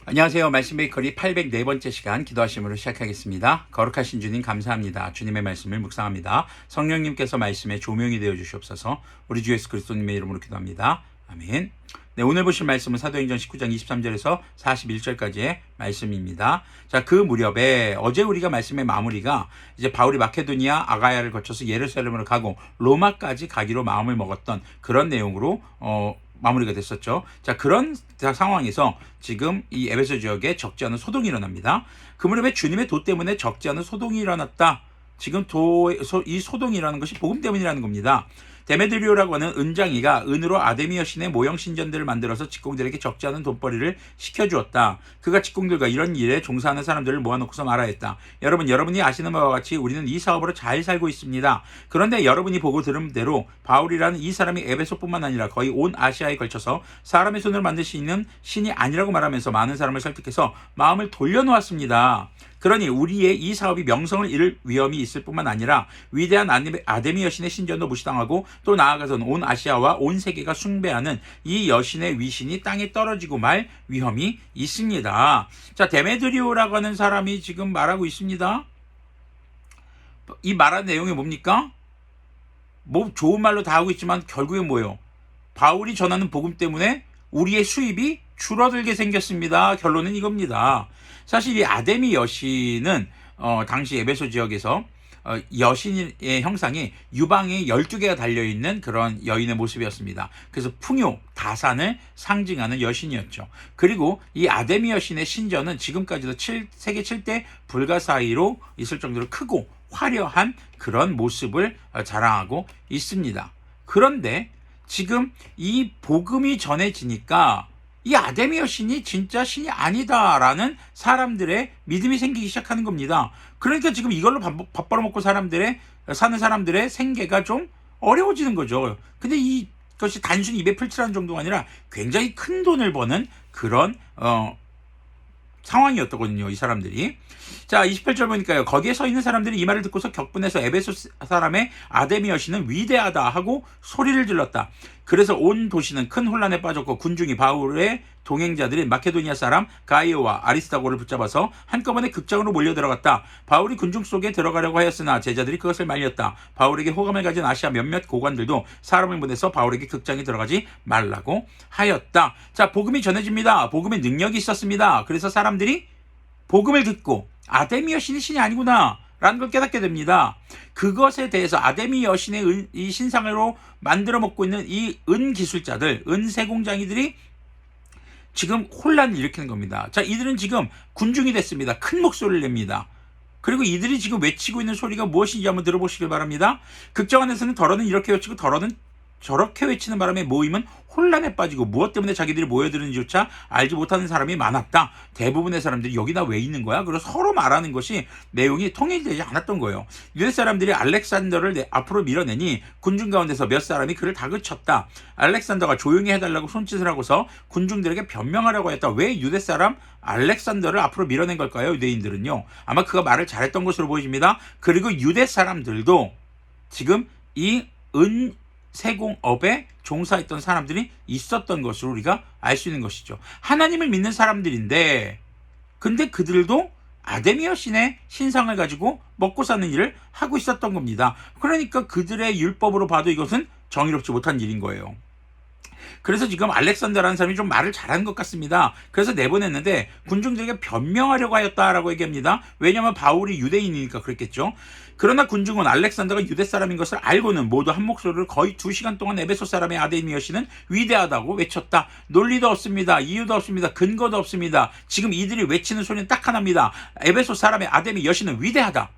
안녕하세요. 말씀 베이커리 804번째 시간 기도하심으로 시작하겠습니다. 거룩하신 주님 감사합니다. 주님의 말씀을 묵상합니다. 성령님께서 말씀에 조명이 되어 주시옵소서. 우리 주 예수 그리스도님의 이름으로 기도합니다. 아멘. 네, 오늘 보실 말씀은 사도행전 19장 23절에서 41절까지의 말씀입니다. 자, 그 무렵에 어제 우리가 말씀의 마무리가 이제 바울이 마케도니아 아가야를 거쳐서 예루살렘으로 가고 로마까지 가기로 마음을 먹었던 그런 내용으로 마무리가 됐었죠. 자, 그런 상황에서 지금 이 에베소 지역에 적지 않은 소동이 일어납니다. 그 무렵에 주님의 도 때문에 적지 않은 소동이 일어났다. 지금 이 소동이라는 것이 복음 때문이라는 겁니다. 데메드리오라고 하는 은장이가 은으로 아데미 여신의 모형 신전들을 만들어서 직공들에게 적지 않은 돈벌이를 시켜주었다. 그가 직공들과 이런 일에 종사하는 사람들을 모아놓고서 말하였다. 여러분이 아시는 바와 같이 우리는 이 사업으로 잘 살고 있습니다. 그런데 여러분이 보고 들은 대로 바울이라는 이 사람이 에베소뿐만 아니라 거의 온 아시아에 걸쳐서 사람의 손으로 만들 수 있는 신이 아니라고 말하면서 많은 사람을 설득해서 마음을 돌려놓았습니다. 그러니 우리의 이 사업이 명성을 잃을 위험이 있을 뿐만 아니라 위대한 아데미 여신의 신전도 무시당하고 또 나아가서는 온 아시아와 온 세계가 숭배하는 이 여신의 위신이 땅에 떨어지고 말 위험이 있습니다. 자, 데메드리오라고 하는 사람이 지금 말하고 있습니다. 이 말하는 내용이 뭡니까? 뭐 좋은 말로 다 하고 있지만 결국엔 뭐예요? 바울이 전하는 복음 때문에 우리의 수입이 줄어들게 생겼습니다. 결론은 이겁니다. 사실 이 아데미 여신은 당시 에베소 지역에서 여신의 형상이 유방에 12개가 달려있는 그런 여인의 모습이었습니다. 그래서 풍요, 다산을 상징하는 여신이었죠. 그리고 이 아데미 여신의 신전은 지금까지도 세계 7대 불가 사이로 있을 정도로 크고 화려한 그런 모습을 자랑하고 있습니다. 그런데 지금 이 복음이 전해지니까 이 아데미 여신이 진짜 신이 아니다라는 사람들의 믿음이 생기기 시작하는 겁니다. 그러니까 지금 이걸로 밥 벌어먹고 사는 사람들의 생계가 좀 어려워지는 거죠. 근데 이것이 단순히 입에 풀칠하는 정도가 아니라 굉장히 큰 돈을 버는 그런 상황이었거든요, 이 사람들이. 자, 28절 보니까요. 거기에 서 있는 사람들이 이 말을 듣고서 격분해서 에베소 사람의 아데미 여신은 위대하다 하고 소리를 질렀다. 그래서 온 도시는 큰 혼란에 빠졌고 군중이 바울의 동행자들인 마케도니아 사람 가이오와 아리스타고를 붙잡아서 한꺼번에 극장으로 몰려들어갔다. 바울이 군중 속에 들어가려고 하였으나 제자들이 그것을 말렸다. 바울에게 호감을 가진 아시아 몇몇 고관들도 사람을 보내서 바울에게 극장에 들어가지 말라고 하였다. 자, 복음이 전해집니다. 복음의 능력이 있었습니다. 그래서 사람들이 복음을 듣고 아데미 여신이 신이 아니구나 라는 걸 깨닫게 됩니다. 그것에 대해서 아데미 여신의 이 신상으로 만들어 먹고 있는 이 은기술자들, 은세공장이들이 지금 혼란을 일으키는 겁니다. 자, 이들은 지금 군중이 됐습니다. 큰 목소리를 냅니다. 그리고 이들이 지금 외치고 있는 소리가 무엇인지 한번 들어보시길 바랍니다. 극장 안에서는 더러는 이렇게 외치고 더러는 저렇게 외치는 바람에 모임은 혼란에 빠지고 무엇 때문에 자기들이 모여드는지조차 알지 못하는 사람이 많았다. 대부분의 사람들이 여기 나 왜 있는 거야? 그리고 서로 말하는 것이 내용이 통일되지 않았던 거예요. 유대 사람들이 알렉산더를 앞으로 밀어내니 군중 가운데서 몇 사람이 그를 다그쳤다. 알렉산더가 조용히 해달라고 손짓을 하고서 군중들에게 변명하려고 했다. 왜 유대 사람 알렉산더를 앞으로 밀어낸 걸까요? 유대인들은요. 아마 그가 말을 잘했던 것으로 보여집니다. 그리고 유대 사람들도 지금 이 세공업에 종사했던 사람들이 있었던 것으로 우리가 알 수 있는 것이죠. 하나님을 믿는 사람들인데 근데 그들도 아데미 여신의 신상을 가지고 먹고 사는 일을 하고 있었던 겁니다. 그러니까 그들의 율법으로 봐도 이것은 정의롭지 못한 일인 거예요. 그래서 지금 알렉산더라는 사람이 좀 말을 잘한 것 같습니다. 그래서 내보냈는데 군중들에게 변명하려고 하였다라고 얘기합니다. 왜냐하면 바울이 유대인이니까 그랬겠죠. 그러나 군중은 알렉산더가 유대 사람인 것을 알고는 모두 한 목소리로 거의 2시간 동안 에베소 사람의 아데미 여신은 위대하다고 외쳤다. 논리도 없습니다. 이유도 없습니다. 근거도 없습니다. 지금 이들이 외치는 소리는 딱 하나입니다. 에베소 사람의 아데미 여신은 위대하다.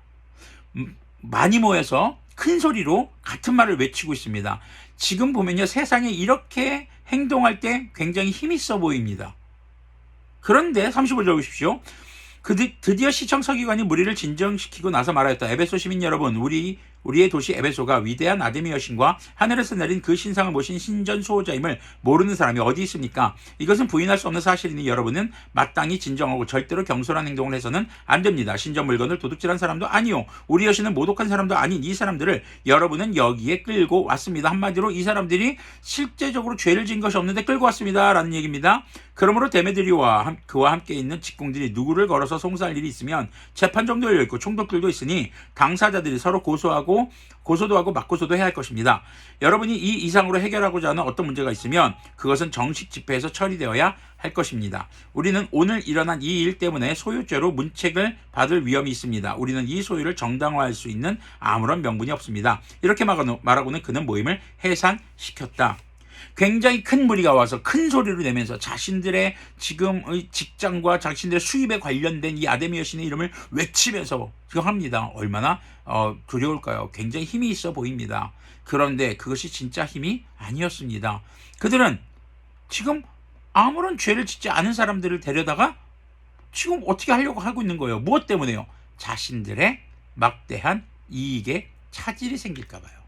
많이 모여서 큰 소리로 같은 말을 외치고 있습니다. 지금 보면요, 세상에 이렇게 행동할 때 굉장히 힘 있어 보입니다. 그런데 35절 보십시오. 드디어 시청 서기관이 무리를 진정시키고 나서 말하였다. 에베소 시민 여러분, 우리 우리의 도시 에베소가 위대한 아데미 여신과 하늘에서 내린 그 신상을 모신 신전 수호자임을 모르는 사람이 어디 있습니까? 이것은 부인할 수 없는 사실이니 여러분은 마땅히 진정하고 절대로 경솔한 행동을 해서는 안 됩니다. 신전 물건을 도둑질한 사람도 아니요, 우리 여신은 모독한 사람도 아닌 이 사람들을 여러분은 여기에 끌고 왔습니다. 한마디로 이 사람들이 실제적으로 죄를 지은 것이 없는데 끌고 왔습니다 라는 얘기입니다. 그러므로 데메드리오와 그와 함께 있는 직공들이 누구를 걸어서 송사할 일이 있으면 재판정도 열려있고 총독들도 있으니 당사자들이 서로 고소도 하고 맞고소도 해야 할 것입니다. 여러분이 이 이상으로 해결하고자 하는 어떤 문제가 있으면 그것은 정식 집회에서 처리되어야 할 것입니다. 우리는 오늘 일어난 이 일 때문에 소유죄로 문책을 받을 위험이 있습니다. 우리는 이 소유를 정당화할 수 있는 아무런 명분이 없습니다. 이렇게 말하고는 그는 모임을 해산시켰다. 굉장히 큰 무리가 와서 큰 소리를 내면서 자신들의 지금의 직장과 자신들의 수입에 관련된 이 아데미 여신의 이름을 외치면서 지금 합니다. 얼마나 두려울까요? 굉장히 힘이 있어 보입니다. 그런데 그것이 진짜 힘이 아니었습니다. 그들은 지금 아무런 죄를 짓지 않은 사람들을 데려다가 지금 어떻게 하려고 하고 있는 거예요? 무엇 때문에요? 자신들의 막대한 이익에 차질이 생길까 봐요.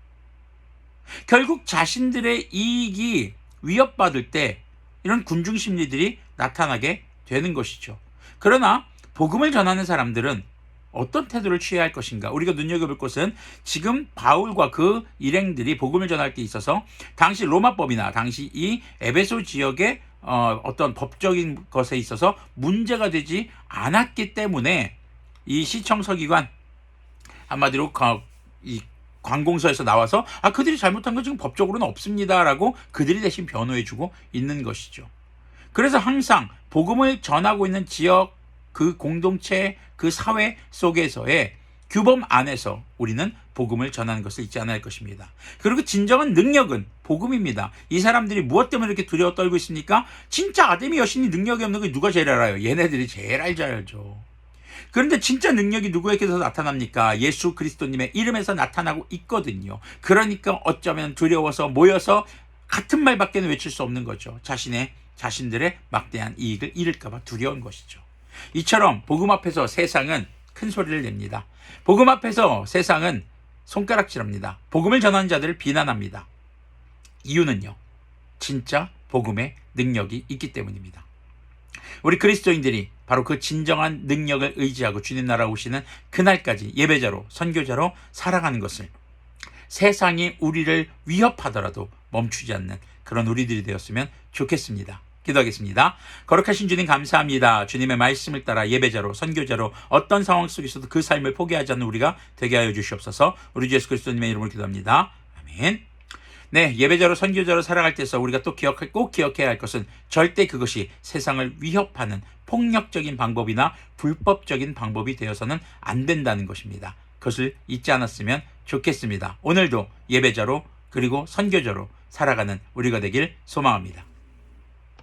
결국 자신들의 이익이 위협받을 때 이런 군중 심리들이 나타나게 되는 것이죠. 그러나 복음을 전하는 사람들은 어떤 태도를 취해야 할 것인가? 우리가 눈여겨볼 것은 지금 바울과 그 일행들이 복음을 전할 때 있어서 당시 로마법이나 당시 이 에베소 지역의 어떤 법적인 것에 있어서 문제가 되지 않았기 때문에 이 시청서기관, 한마디로 이 관공서에서 나와서 그들이 잘못한 건 지금 법적으로는 없습니다라고 그들이 대신 변호해주고 있는 것이죠. 그래서 항상 복음을 전하고 있는 지역, 그 공동체, 그 사회 속에서의 규범 안에서 우리는 복음을 전하는 것을 잊지 않아야 할 것입니다. 그리고 진정한 능력은 복음입니다. 이 사람들이 무엇 때문에 이렇게 두려워 떨고 있습니까? 진짜 아데미 여신이 능력이 없는 걸 누가 제일 알아요? 얘네들이 제일 알죠. 그런데 진짜 능력이 누구에게서 나타납니까? 예수 그리스도님의 이름에서 나타나고 있거든요. 그러니까 어쩌면 두려워서 모여서 같은 말밖에는 외칠 수 없는 거죠. 자신들의 막대한 이익을 잃을까 봐 두려운 것이죠. 이처럼 복음 앞에서 세상은 큰 소리를 냅니다. 복음 앞에서 세상은 손가락질합니다. 복음을 전하는 자들을 비난합니다. 이유는요, 진짜 복음의 능력이 있기 때문입니다. 우리 그리스도인들이 바로 그 진정한 능력을 의지하고 주님 나라 오시는 그날까지 예배자로, 선교자로 살아가는 것을, 세상이 우리를 위협하더라도 멈추지 않는 그런 우리들이 되었으면 좋겠습니다. 기도하겠습니다. 거룩하신 주님 감사합니다. 주님의 말씀을 따라 예배자로, 선교자로 어떤 상황 속에서도 그 삶을 포기하지 않는 우리가 되게 하여 주시옵소서. 우리 주 예수 그리스도님의 이름으로 기도합니다. 아멘. 네, 예배자로, 선교자로 살아갈 때서 우리가 또 꼭 기억해야 할 것은 절대 그것이 세상을 위협하는 폭력적인 방법이나 불법적인 방법이 되어서는 안 된다는 것입니다. 그것을 잊지 않았으면 좋겠습니다. 오늘도 예배자로 그리고 선교자로 살아가는 우리가 되길 소망합니다.